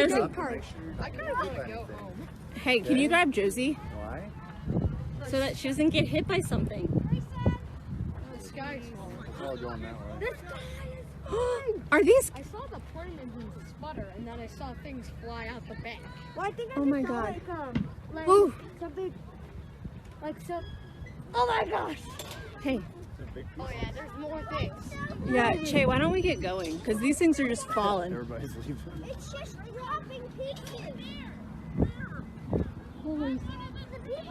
Josie. I kind of want to go home. Hey, can you grab Josie Why? so that she doesn't get hit by something? The sky's falling. It's all going that way. Are these? I saw the plane engine sputter, and then I saw things fly out the back. Well, I think I Oh just my saw, God. like Ooh. something, like some. Oh my gosh! Hey, Oh yeah, there's more things. yeah, Che, why don't we get going? Because these things are just falling. Everybody's leaving. It's just dropping pieces.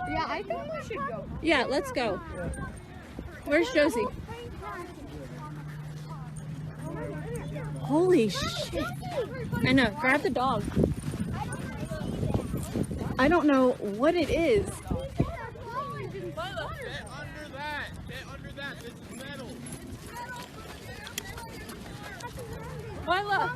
Yeah, I think we should go. Yeah, let's go. Where's Josie? Holy shit. I know, grab the dog. I don't know what it is. Get under that. Get under that. This is metal. Lila,